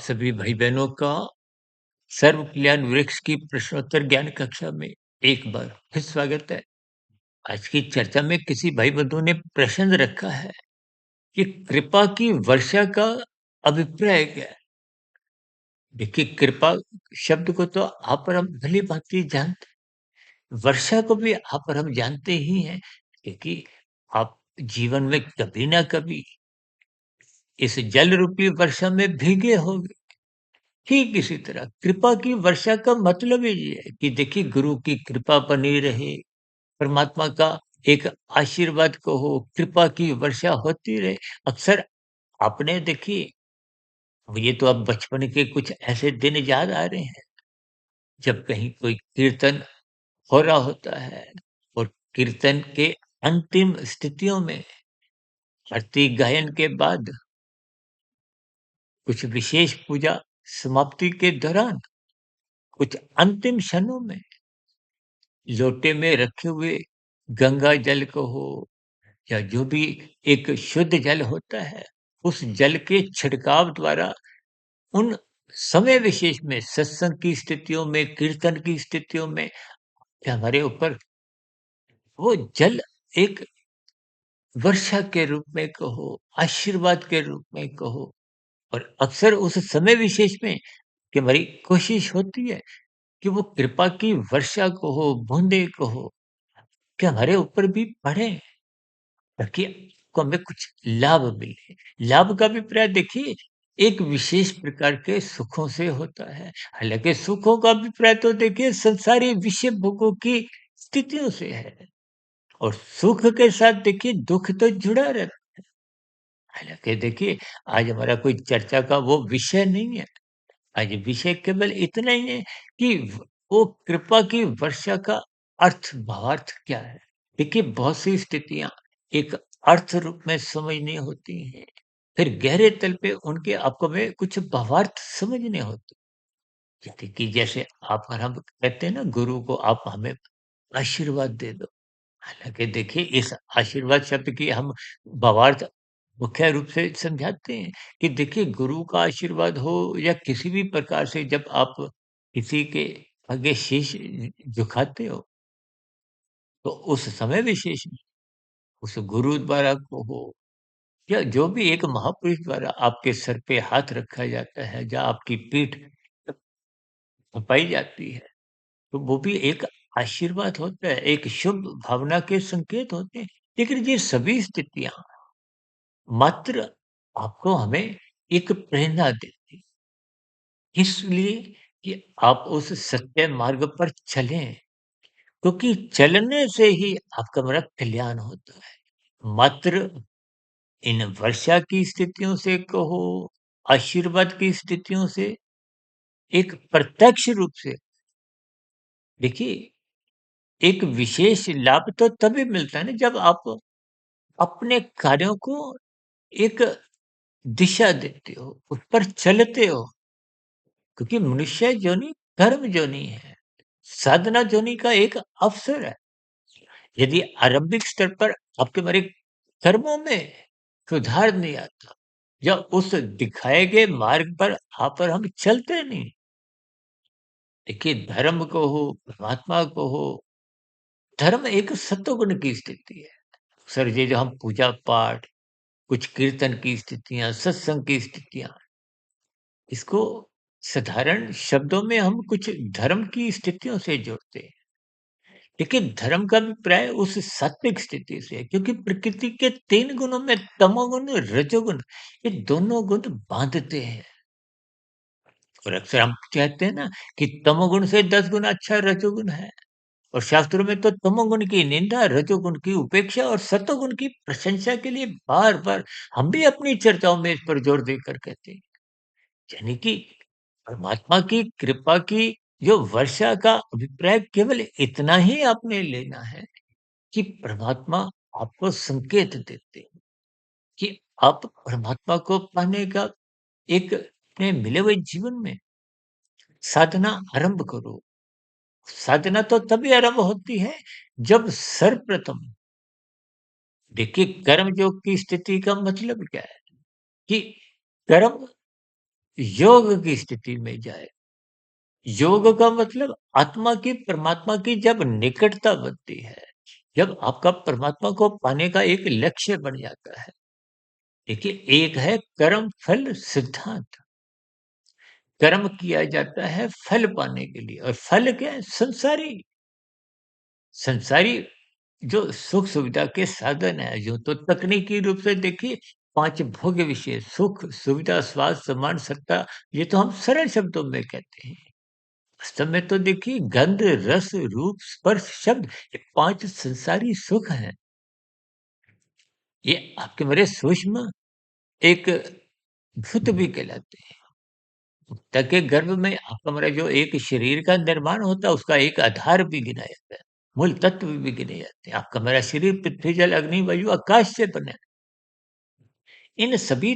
सभी भाई बहनों का सर्व कल्याण वृक्ष की प्रश्नोत्तर ज्ञान कक्षा में एक बार फिर स्वागत है। आज की चर्चा में किसी भाई बंधु ने प्रश्न रखा है कि कृपा की वर्षा का अभिप्राय क्या है। देखिए, कृपा शब्द को तो आप और हम भली भांति जानते, वर्षा को भी आप और हम जानते ही हैं, क्योंकि आप जीवन में कभी ना कभी इस जल रूपी वर्षा में भीगे होंगे। ठीक इसी तरह कृपा की वर्षा का मतलब ही ये है कि देखिए, गुरु की कृपा बनी रहे, परमात्मा का एक आशीर्वाद कहो, कृपा की वर्षा होती रहे। अक्सर आपने देखिए, मुझे तो अब बचपन के कुछ ऐसे दिन याद आ रहे हैं, जब कहीं कोई कीर्तन हो रहा होता है और कीर्तन के अंतिम स्थितियों में आरती गायन के बाद कुछ विशेष पूजा समाप्ति के दौरान कुछ अंतिम क्षणों में लोटे में रखे हुए गंगा जल को हो या जो भी एक शुद्ध जल होता है, उस जल के छिड़काव द्वारा उन समय विशेष में सत्संग की स्थितियों में, कीर्तन की स्थितियों में हमारे ऊपर वो जल एक वर्षा के रूप में कहो, आशीर्वाद के रूप में कहो। और अक्सर उस समय विशेष में कि हमारी कोशिश होती है कि वो कृपा की वर्षा को हो, बूंदे को हो, कि हमारे ऊपर भी पड़े, ताकि को हमें कुछ लाभ मिले। लाभ का अभिप्राय देखिए, एक विशेष प्रकार के सुखों से होता है। हालाँकि सुखों का अभिप्राय तो देखिए संसारी विषय भोगों की स्थितियों से है, और सुख के साथ देखिए दुःख तो जुड़ा रहता है। हालाँकि देखिए, आज हमारा कोई चर्चा का वो विषय नहीं है। आज विषय केवल इतना ही है कि वो कृपा की वर्षा का अर्थ, भावार्थ क्या है? देखिए, बहुत सी स्थितियाँ एक अर्थ रूप में समझनी होती हैं, फिर गहरे तल पे उनके आपको में कुछ भावार्थ समझने होते हैं। कि जैसे आप और हम कहते हैं ना, गुरु को आप हमें आशीर्वाद दे दो। हालाँकि देखिए, इस आशीर्वाद शब्द की हम भावार्थ मुख्य रूप से समझाते हैं कि देखिए, गुरु का आशीर्वाद हो या किसी भी प्रकार से जब आप किसी के आगे शीश झुकाते हो, तो उस समय विशेष में उस गुरु द्वारा को हो या जो भी एक महापुरुष द्वारा आपके सर पे हाथ रखा जाता है, जहाँ आपकी पीठ थपाई जाती है, तो वो भी एक आशीर्वाद होता है, एक शुभ भावना के संकेत होते हैं। लेकिन ये सभी स्थितियाँ मात्र आपको हमें एक प्रेरणा देती हैं, इसलिए कि आप उस सत्य मार्ग पर चलें, क्योंकि चलने से ही आपका मेरा कल्याण होता है। मात्र इन वर्षा की स्थितियों से कहो, आशीर्वाद की स्थितियों से एक प्रत्यक्ष रूप से देखिए, एक विशेष लाभ तो तभी मिलता है ना, जब आप अपने कार्यों को एक दिशा देते हो, उस पर चलते हो। क्योंकि मनुष्य जोनि कर्म जोनि है, साधना जोनि का एक अवसर है। यदि आरंभिक स्तर पर आपके हमारे कर्मों में सुधार नहीं आता या उस दिखाए गए मार्ग पर आप और हम चलते नहीं, देखिए, धर्म को हो, परमात्मा को हो, धर्म एक सत्वगुण की स्थिति है। सर, ये जो हम पूजा पाठ, कुछ कीर्तन की स्थितियां, सत्संग की स्थितियां, इसको साधारण शब्दों में हम कुछ धर्म की स्थितियों से जोड़ते हैं। लेकिन धर्म का अभिप्राय उस सात्विक स्थिति से है, क्योंकि प्रकृति के 3 गुणों में तमोगुण, रजोगुण, ये दोनों गुण बाँधते हैं। और अक्सर हम कहते हैं ना कि तमोगुण से 10 गुना अच्छा रजोगुण है, और शास्त्रों में तो तमोगुण की निंदा, रजोगुण की उपेक्षा और सतोगुण की प्रशंसा के लिए बार-बार हम भी अपनी चर्चाओं में इस पर जोर देकर कहते हैं। यानी कि परमात्मा की कृपा की जो वर्षा का अभिप्राय केवल इतना ही आपने लेना है कि परमात्मा आपको संकेत देते हैं कि आप परमात्मा को पाने का एक अपने मिले हुए जीवन में साधना आरंभ करो। साधना तो तभी आरंभ होती है जब सर्वप्रथम देखिए, कर्म योग की स्थिति का मतलब क्या है कि कर्म योग की स्थिति में जाए। योग का मतलब आत्मा की परमात्मा की जब निकटता बनती है, जब आपका परमात्मा को पाने का एक लक्ष्य बन जाता है। देखिए, एक है कर्म फल सिद्धांत। कर्म किया जाता है फल पाने के लिए और फल क्या है? संसारी। संसारी जो सुख सुविधा के साधन है, जो तो तकनीकी रूप से देखिए 5 भोग्य विषय सुख, सुविधा, स्वास्थ्य, सम्मान, सत्ता, ये तो हम सरल शब्दों में कहते हैं। वास्तव में तो देखिए गंध, रस, रूप, स्पर्श, शब्द, ये 5 संसारी सुख हैं। ये आपके बड़े सूक्ष्म एक भूत भी कहलाते हैं। माता के गर्भ में आपका हमारा जो एक शरीर का निर्माण होता है, उसका एक आधार भी गिना जाता है। मूल तत्व भी गिने जाते हैं। आपका मेरा शरीर पृथ्वी, जल, अग्नि, वायु, आकाश से बना है। इन सभी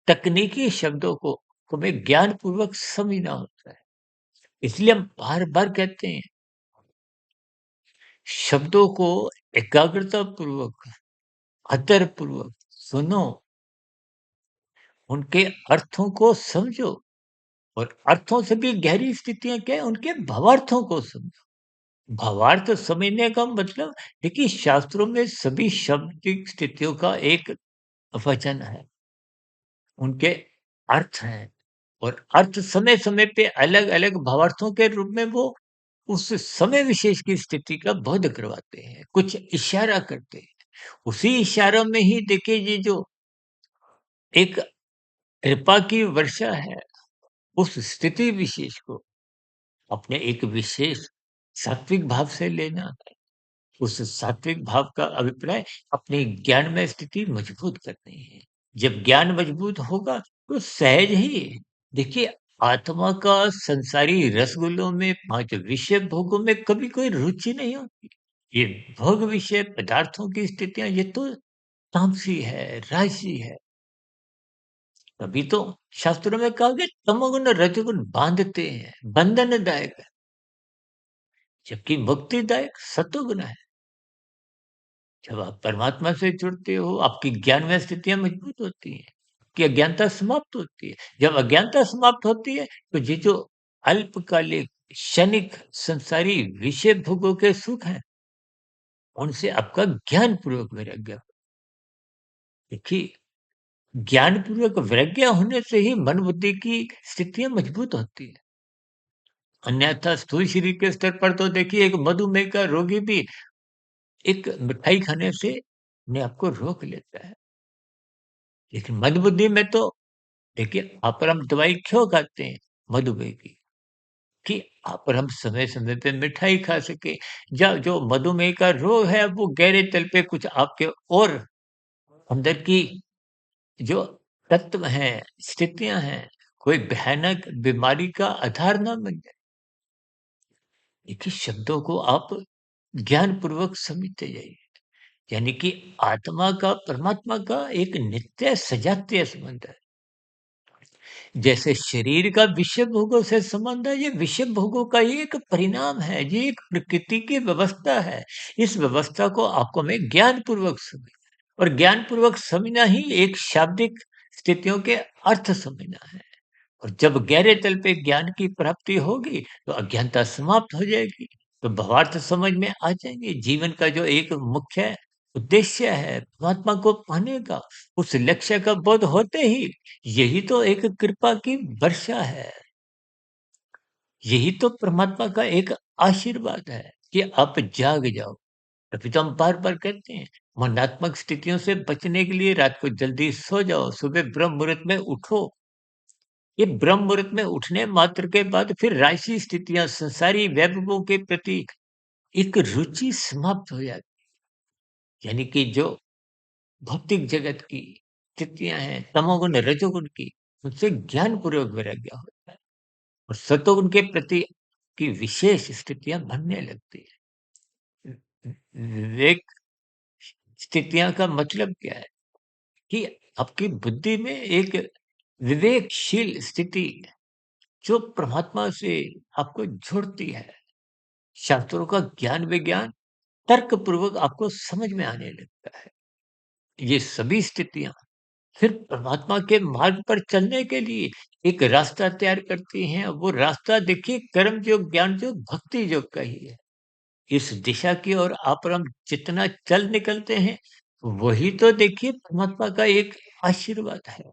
तकनीकी शब्दों को हमें ज्ञानपूर्वक समझना होता है। इसलिए हम बार-बार कहते हैं, शब्दों को एकाग्रता पूर्वक, आदर पूर्वक सुनो, उनके अर्थों को समझो और अर्थों से भी गहरी स्थितियाँ क्या है, उनके भावार्थों को समझो। भावार्थ समझने का मतलब देखिए शास्त्रों में सभी शाब्दिक स्थितियों का एक वचन है, उनके अर्थ हैं और अर्थ समय-समय पे अलग-अलग भावार्थों के रूप में वो उस समय विशेष की स्थिति का बोध करवाते हैं, कुछ इशारा करते हैं। उसी इशारों में ही देखिए ये जो एक कृपा की वर्षा है, उस स्थिति विशेष को अपने एक विशेष सात्विक भाव से लेना है। उस सात्विक भाव का अभिप्राय अपनी ज्ञानमय स्थिति मजबूत करनी है। जब ज्ञान मजबूत होगा तो सहज ही देखिए आत्मा का संसारी रसगुल्लों में 5 विषय भोगों में कभी कोई रुचि नहीं होती। ये भोग विषय पदार्थों की स्थितियाँ ये तो तामसी है, राजसी है। तभी तो शास्त्रों में कहा गया तमोगुण रजोगुण बांधते हैं, बंधनदायक है, जबकि मुक्तिदायक सतोगुण है। जब आप परमात्मा से जुड़ते हो, आपकी ज्ञानमय स्थितियाँ मजबूत होती हैं, कि अज्ञानता समाप्त होती है। जब अज्ञानता समाप्त होती है, तो ये जो अल्पकालिक, क्षणिक, संसारी विषय भोगों के सुख हैं, उनसे आपका ज्ञानपूर्वक वैराग्य। देखिए, ज्ञानपूर्वक वैराग्य होने से ही मन बुद्धि की स्थितियाँ मजबूत होती हैं। अन्यथा स्थूल शरीर के स्तर पर तो देखिए एक मधुमेह का रोगी भी एक मिठाई खाने से अपने आप को रोक लेता है। लेकिन मंदबुद्धि में तो देखिए आप और हम दवाई क्यों खाते हैं मधुमेह की? कि आप और हम समय-समय पे मिठाई खा सकें। या जो मधुमेह का रोग है वो गहरे तल पे कुछ आपके और अंदर की जो तत्व हैं, स्थितियाँ हैं, कोई भयानक बीमारी का आधार ना बन जाए। देखिए शब्दों को आप ज्ञानपूर्वक समझते जाइए। यानी कि आत्मा का परमात्मा का एक नित्य सजातीय संबंध है। जैसे शरीर का विषय भोगों से संबंध है, ये विषय भोगों का ही एक परिणाम है, ये एक प्रकृति की व्यवस्था है। इस व्यवस्था को आपको हमें ज्ञानपूर्वक समझना है और ज्ञानपूर्वक समझना ही एक शाब्दिक स्थितियों के अर्थ समझना है। और जब गहरे तल पे ज्ञान की प्राप्ति होगी, तो अज्ञानता समाप्त हो जाएगी, तो भावार्थ समझ में आ जाएंगे। जीवन का जो एक मुख्य उद्देश्य है, परमात्मा को पाने का, उस लक्ष्य का बोध होते ही यही तो एक कृपा की वर्षा है। यही तो परमात्मा का एक आशीर्वाद है कि आप जाग जाओ। तभी तो हम बार-बार कहते हैं, मनात्मक स्थितियों से बचने के लिए रात को जल्दी सो जाओ, सुबह ब्रह्म मुहूर्त में उठो। ये ब्रह्म मुहूर्त में उठने मात्र के बाद फिर राशि स्थितियाँ संसारी वैभवों के प्रति एक रुचि समाप्त हो जाती। यानी कि जो भौतिक जगत की स्थितियाँ हैं, तमोगुण, रजोगुण की, उनसे ज्ञानपूर्वक वैराग्य होता है और सतोगुण के प्रति की विशेष स्थितियाँ बनने लगती है। विवेक स्थितियाँ का मतलब क्या है? कि आपकी बुद्धि में एक विवेकशील स्थिति जो परमात्मा से आपको जोड़ती है। शास्त्रों का ज्ञान विज्ञान तर्क पूर्वक आपको समझ में आने लगता है। ये सभी स्थितियाँ फिर परमात्मा के मार्ग पर चलने के लिए एक रास्ता तैयार करती हैं। वो रास्ता देखिए कर्म योग, ज्ञान योग, भक्ति योग का ही है। इस दिशा की ओर आप और हम जितना चल निकलते हैं, वही तो देखिए परमात्मा का एक आशीर्वाद है।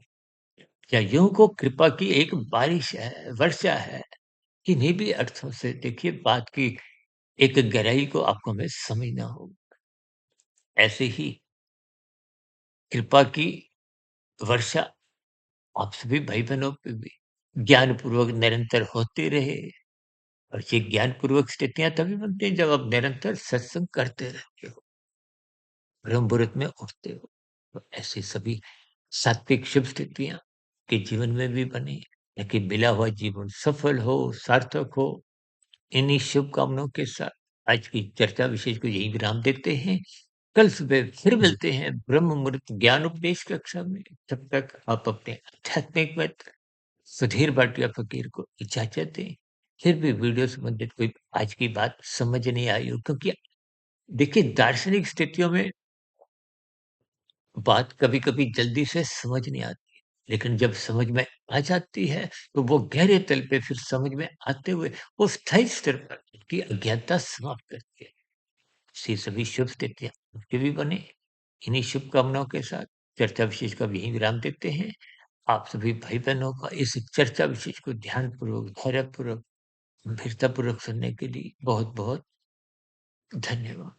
या यूँ को कृपा की एक बारिश है, वर्षा है। किन्हीं भी अर्थों से देखिए बात की एक गहराई को आपको हमें समझना होगा। ऐसे ही कृपा की वर्षा आप सभी भाई-बहनों पे भी ज्ञानपूर्वक निरंतर होते रहे। और ये ज्ञानपूर्वक स्थितियाँ तभी बनती हैं जब आप निरंतर सत्संग करते रहते हो, ब्रह्म मुहूर्त में उठते हो। तो ऐसी सभी सात्विक शुभ स्थितियाँ के जीवन में भी बने, ताकि मिला हुआ जीवन सफल हो, सार्थक हो। इन्हीं शुभकामनाओं के साथ आज की चर्चा विशेष को यहीं विराम देते हैं। कल सुबह फिर मिलते हैं ब्रह्म मुहूर्त ज्ञान उपदेश कक्षा में। तब तक आप अपने आध्यात्मिक मित्र सुधीर भाटिया फकीर को इजाजत दें। फिर भी वीडियो संबंधित कोई आज की बात समझ नहीं आई हो, क्योंकि देखिए दार्शनिक स्थितियों में बात कभी-कभी जल्दी से समझ नहीं आती, लेकिन जब समझ में आ जाती है, तो वो गहरे तल पे फिर समझ में आते हुए वो स्थायी स्तर पर उसकी अज्ञानता समाप्त करती है। ऐसी सभी शुभ स्थितियाँ आपके भी बने। इन्हीं शुभकामनाओं के साथ चर्चा विशेष का यहीं विराम देते हैं। आप सभी भाई-बहनों का इस चर्चा विशेष को ध्यानपूर्वक, धैर्यपूर्वक, गंभीरतापूर्वक सुनने के लिए बहुत-बहुत धन्यवाद।